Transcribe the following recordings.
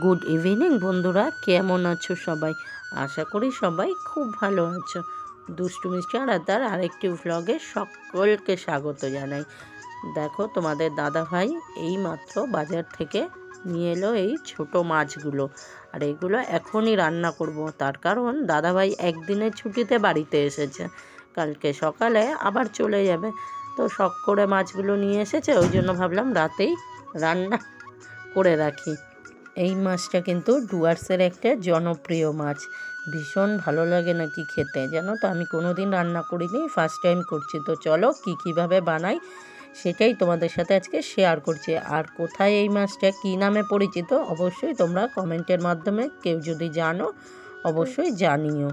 Good evening বন্ধুরা, কেমন আছো সবাই? আশা করি সবাই খুব ভালো আছো। দুষ্টু মিষ্টি আড্ডার আরেকটি ভ্লগে সকলকে স্বাগত জানাই। দেখো, তোমাদের দাদা ভাই এই মাত্র বাজার থেকে নিয়ে এলো এই ছোট মাছগুলো, আর এইগুলো এখনই রান্না করব। তার কারণ দাদা ভাই একদিনের ছুটিতে বাড়িতে এসেছে, কালকে সকালে আবার চলে যাবে। তো শখ করে মাছগুলো নিয়ে এসেছে, ওই জন্য ভাবলাম রাতেই রান্না করে রাখি। এই মাছটা কিন্তু ডুয়ার্সের একটা জনপ্রিয় মাছ, ভীষণ ভালো লাগে নাকি খেতে, জানো তো। আমি কোনো দিন রান্না করিনি, ফার্স্ট টাইম করছি। তো চলো কীভাবে বানাই সেটাই তোমাদের সাথে আজকে শেয়ার করছি। আর কোথায় এই মাছটা কী নামে পরিচিত অবশ্যই তোমরা কমেন্টের মাধ্যমে কেউ যদি জানো অবশ্যই জানিও।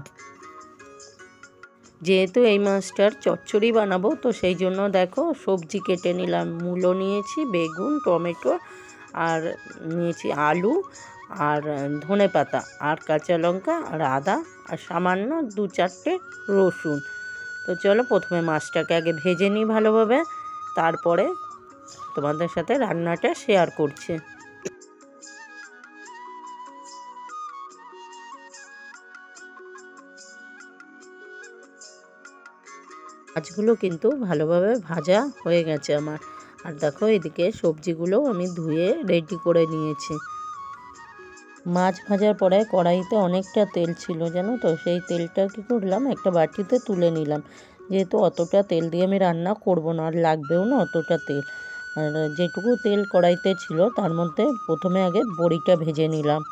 যেহেতু এই মাছটার চচ্চড়ি বানাবো, তো সেই জন্য দেখো সবজি কেটে নিলাম। মূলো নিয়েছি, বেগুন, টমেটো, আর নিয়েছি আলু, আর ধনেপাতা, আর কাঁচা লঙ্কা, আর আদা, আর সামান্য 2-4টে রসুন। তো চলো প্রথমে মাছটাকে আগে ভেজে নিই ভালোভাবে, তারপরে তোমাদের সাথে রান্নাটা শেয়ার করছি। মাছগুলো কিন্তু ভালোভাবে ভাজা হয়ে গেছে আমার। আর দেখো এদিকে সবজিগুলো আমি ধুয়ে রেডি করে নিয়েছি। মাছ ভাজার পরে কড়াইতে অনেকটা তেল ছিল, জানো তো। সেই তেলটা কী করলাম, একটা বাটিতে তুলে নিলাম। যেহেতু অতটা তেল দিয়ে আমি রান্না করব না, আর লাগবেও না অতটা তেল। আর যেটুকু তেল কড়াইতে ছিল তার মধ্যে প্রথমে আগে বড়িটা ভেজে নিলাম।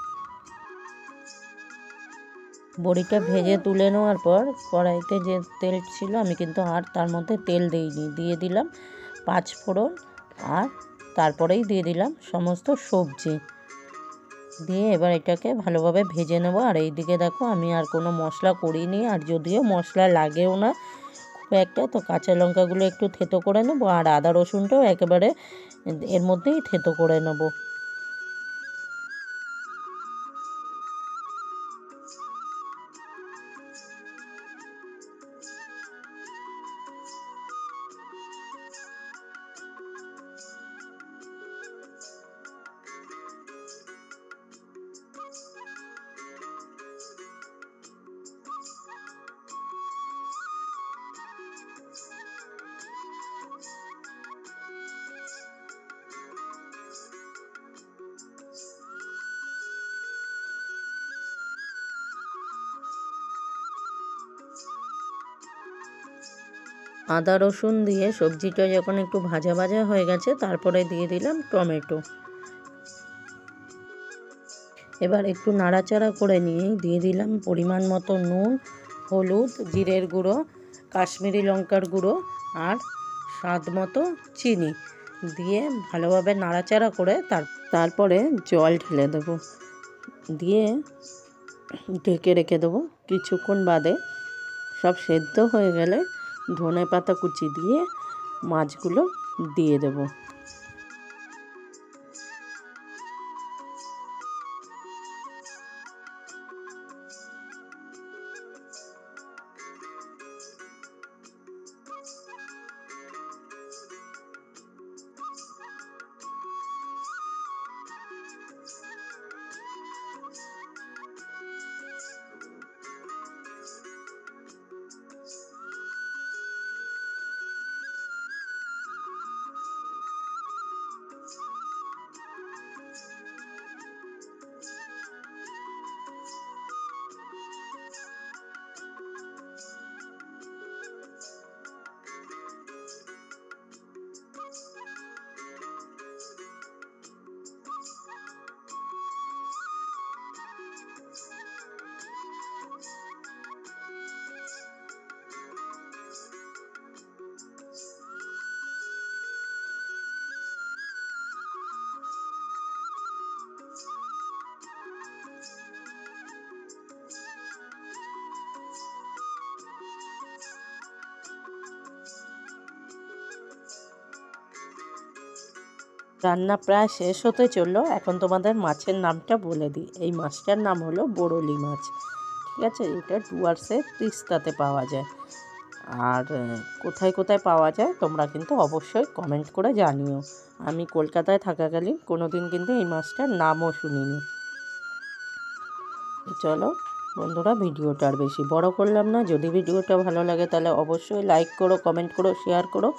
বড়িটা ভেজে তুলে নেওয়ার পর কড়াইতে যে তেল ছিল আমি কিন্তু আর তার মধ্যে তেল দিইনি, দিয়ে দিলাম 5 ফোড়ন, আর তারপরেই দিয়ে দিলাম সমস্ত সবজি। দিয়ে এবার এটাকে ভালোভাবে ভেজে নেব। আর এই দিকে দেখো আমি আর কোনো মশলা করিনি, আর যদিও মশলা লাগেও না খুব একটা। তো কাঁচা লঙ্কাগুলো একটু থেতো করে নেব, আর আদা রসুনটাও একেবারে এর মধ্যেই থেতো করে নেব। আদা রসুন দিয়ে সবজিটা যখন একটু ভাজা ভাজা হয়ে গেছে, তারপরে দিয়ে দিলাম টমেটো। এবার একটু নাড়াচাড়া করে নিয়ে দিয়ে দিলাম পরিমাণ মতো নুন, হলুদ, জিরের গুঁড়ো, কাশ্মীরি লঙ্কার গুঁড়ো, আর স্বাদ মতো চিনি দিয়ে ভালোভাবে নাড়াচাড়া করে তারপরে জল ঢেলে দেবো। দিয়ে ঢেকে রেখে দেবো। কিছুক্ষণ বাদে সব সেদ্ধ হয়ে গেলে ধনেপাতা কুচি দিয়ে মাছগুলো দিয়ে দেবো। রান্না প্রায় শেষ হতে চললো। এখন তোমাদের মাছের নামটা বলে দিই। এই মাছটার নাম হলো বড়লি মাছ, ঠিক আছে। এটা ডুয়ার্সের তিস্তাতে পাওয়া যায়। আর কোথায় কোথায় পাওয়া যায় তোমরা কিন্তু অবশ্যই কমেন্ট করে জানিও। আমি কলকাতায় থাকাকালীন কোনো দিন কিন্তু এই মাছটার নামও শুনিনি। চলো বন্ধুরা, ভিডিওটা আর বেশি বড় করলাম না। যদি ভিডিওটা ভালো লাগে তাহলে অবশ্যই লাইক করো, কমেন্ট করো, শেয়ার করো,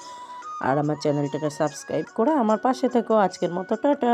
আর আমার চ্যানেলটাকে সাবস্ক্রাইব করে আমার পাশে থেকো। আজকের মতো টাটা।